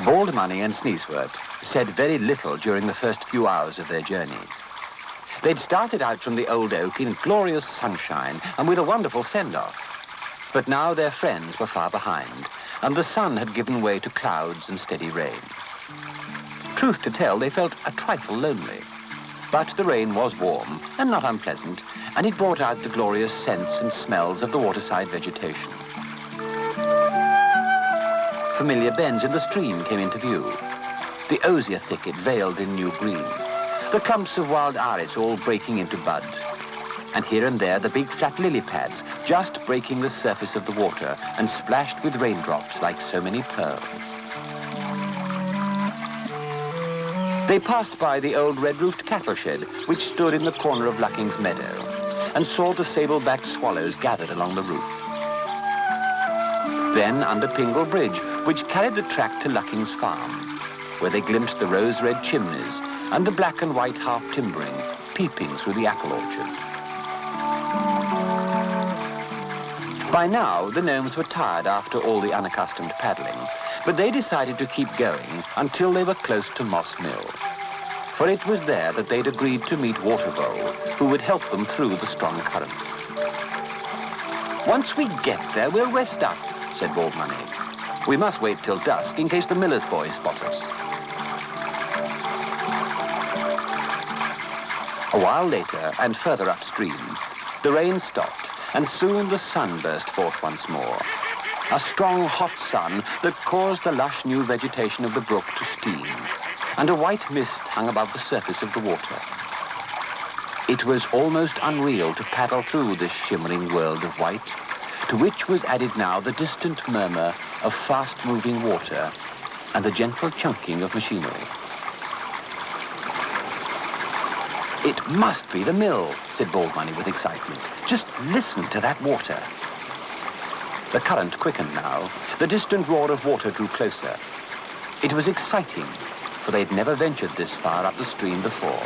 Baldmoney and Sneezewort said very little during the first few hours of their journey. They'd started out from the old oak in glorious sunshine and with a wonderful send-off. But now their friends were far behind, and the sun had given way to clouds and steady rain. Truth to tell, they felt a trifle lonely. But the rain was warm and not unpleasant, and it brought out the glorious scents and smells of the waterside vegetation. Familiar bends in the stream came into view. The osier thicket veiled in new green. The clumps of wild iris all breaking into bud. And here and there the big flat lily pads just breaking the surface of the water and splashed with raindrops like so many pearls. They passed by the old red-roofed cattle shed which stood in the corner of Lucking's meadow and saw the sable-backed swallows gathered along the roof. Then under Pingle Bridge, which carried the track to Lucking's farm, where they glimpsed the rose-red chimneys and the black and white half-timbering peeping through the apple orchard. By now, the gnomes were tired after all the unaccustomed paddling, but they decided to keep going until they were close to Moss Mill. For it was there that they'd agreed to meet Watervole, who would help them through the strong current. "Once we get there, we'll rest up," said Baldmoney. "We must wait till dusk in case the miller's boys spot us." A while later, and further upstream, the rain stopped, and soon the sun burst forth once more. A strong, hot sun that caused the lush new vegetation of the brook to steam, and a white mist hung above the surface of the water. It was almost unreal to paddle through this shimmering world of white, to which was added now the distant murmur of fast-moving water and the gentle chunking of machinery. "It must be the mill," said Baldmoney with excitement. "Just listen to that water." The current quickened now. The distant roar of water drew closer. It was exciting, for they'd never ventured this far up the stream before.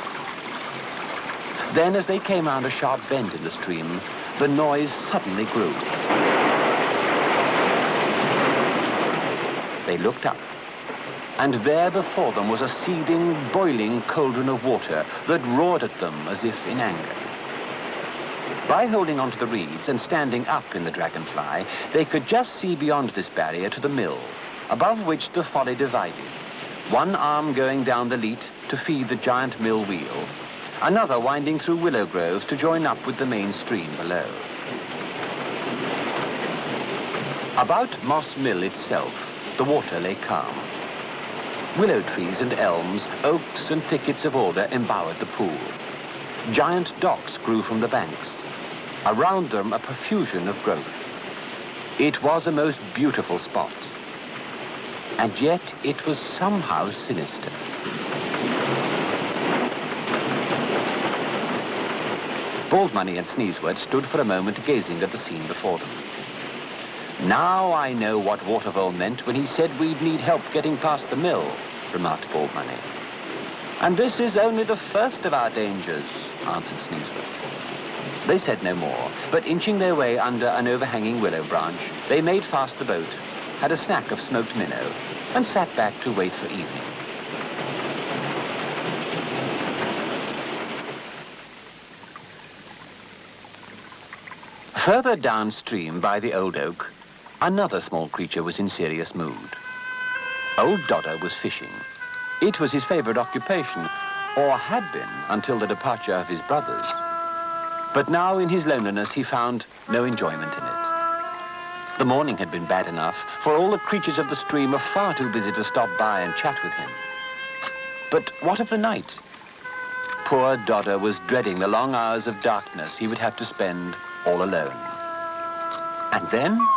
Then, as they came round a sharp bend in the stream, the noise suddenly grew. They looked up, and there before them was a seething, boiling cauldron of water that roared at them as if in anger. By holding onto the reeds and standing up in the dragonfly, they could just see beyond this barrier to the mill, above which the folly divided, one arm going down the leat to feed the giant mill wheel, another winding through willow groves to join up with the main stream below. About Moss Mill itself, the water lay calm. Willow trees and elms, oaks and thickets of alder embowered the pool. Giant docks grew from the banks. Around them, a profusion of growth. It was a most beautiful spot. And yet it was somehow sinister. Baldmoney and Sneezewort stood for a moment gazing at the scene before them. "Now I know what Watervole meant when he said we'd need help getting past the mill," remarked Baldmoney. "And this is only the first of our dangers," answered Sneezewort. They said no more, but inching their way under an overhanging willow branch, they made fast the boat, had a snack of smoked minnow, and sat back to wait for evening. Further downstream by the old oak, another small creature was in serious mood. Old Dodder was fishing. It was his favorite occupation, or had been until the departure of his brothers. But now in his loneliness he found no enjoyment in it. The morning had been bad enough, for all the creatures of the stream were far too busy to stop by and chat with him. But what of the night? Poor Dodder was dreading the long hours of darkness he would have to spend all alone. And then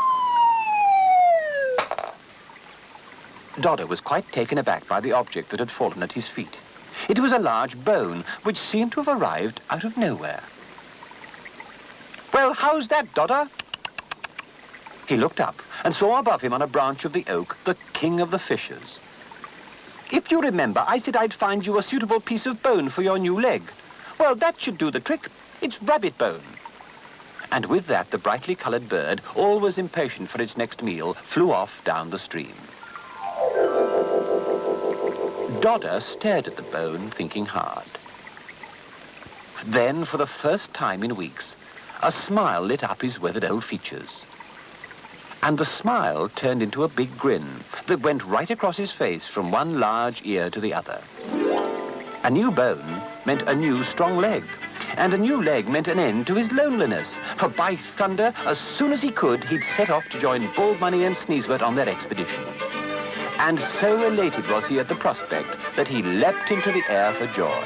Dodder was quite taken aback by the object that had fallen at his feet. It was a large bone, which seemed to have arrived out of nowhere. "Well, how's that, Dodder?" He looked up and saw above him on a branch of the oak the king of the fishers. "If you remember, I said I'd find you a suitable piece of bone for your new leg. Well, that should do the trick. It's rabbit bone." And with that, the brightly coloured bird, always impatient for its next meal, flew off down the stream. Dodder stared at the bone, thinking hard. Then, for the first time in weeks, a smile lit up his weathered old features. And the smile turned into a big grin that went right across his face from one large ear to the other. A new bone meant a new strong leg, and a new leg meant an end to his loneliness, for by thunder, as soon as he could, he'd set off to join Baldmoney and Sneezewort on their expedition. And so elated was he at the prospect that he leapt into the air for joy.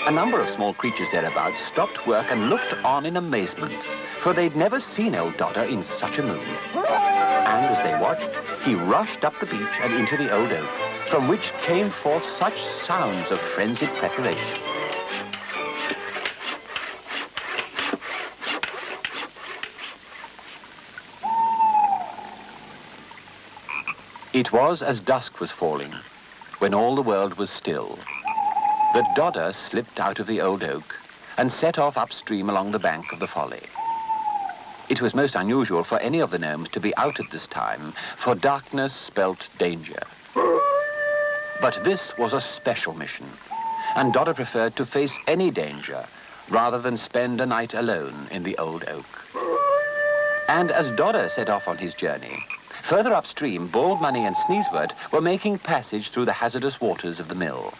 A number of small creatures thereabouts stopped work and looked on in amazement, for they'd never seen old Dodder in such a mood. And as they watched, he rushed up the beach and into the old oak, from which came forth such sounds of frenzied preparation. It was as dusk was falling, when all the world was still, that Dodder slipped out of the old oak and set off upstream along the bank of the Folly. It was most unusual for any of the gnomes to be out at this time, for darkness spelt danger. But this was a special mission, and Dodder preferred to face any danger rather than spend a night alone in the old oak. And as Dodder set off on his journey, further upstream, Baldmoney and Sneezewort were making passage through the hazardous waters of the mill.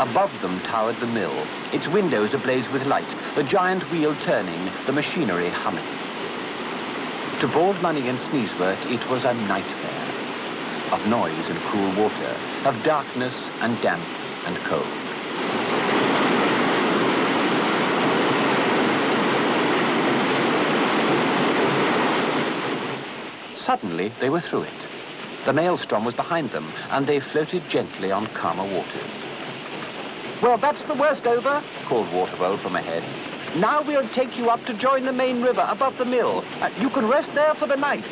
Above them towered the mill, its windows ablaze with light, the giant wheel turning, the machinery humming. To Baldmoney and Sneezewort, it was a nightmare of noise and cool water, of darkness and damp and cold. Suddenly, they were through it. The maelstrom was behind them, and they floated gently on calmer waters. "Well, that's the worst over," called Watervole from ahead. "Now we'll take you up to join the main river above the mill. You can rest there for the night."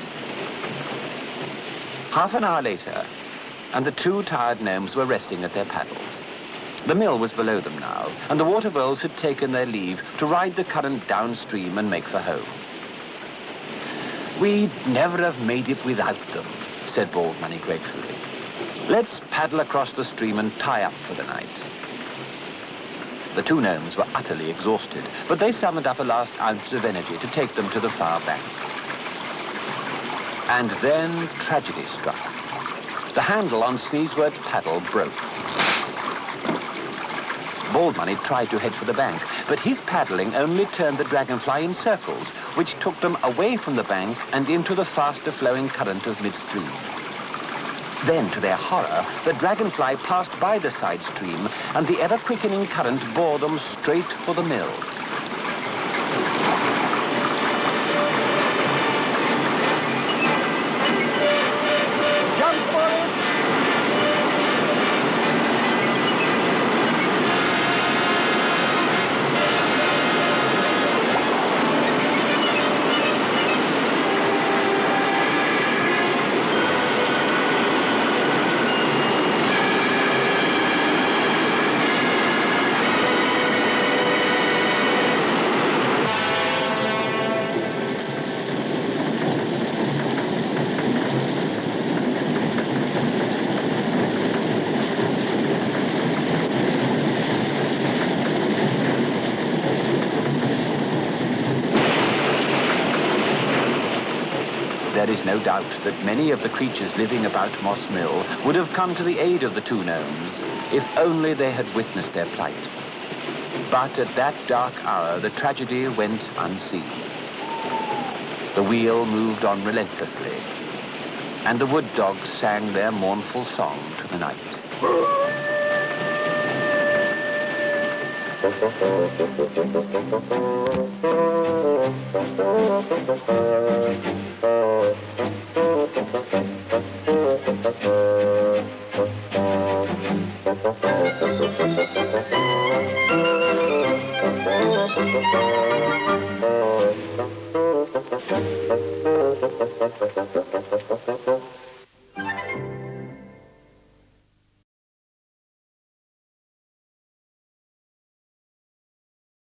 Half an hour later, and the two tired gnomes were resting at their paddles. The mill was below them now, and the Watervoles had taken their leave to ride the current downstream and make for home. "We'd never have made it without them," said Baldmoney gratefully. "Let's paddle across the stream and tie up for the night." The two gnomes were utterly exhausted, but they summoned up a last ounce of energy to take them to the far bank. And then tragedy struck. The handle on Sneezewort's paddle broke. Baldmoney tried to head for the bank, but his paddling only turned the dragonfly in circles, which took them away from the bank and into the faster-flowing current of midstream. Then, to their horror, the dragonfly passed by the side stream, and the ever-quickening current bore them straight for the mill. "Jump for it!" There is no doubt that many of the creatures living about Moss Mill would have come to the aid of the two gnomes if only they had witnessed their plight. But at that dark hour, the tragedy went unseen. The wheel moved on relentlessly, and the wood dogs sang their mournful song to the night.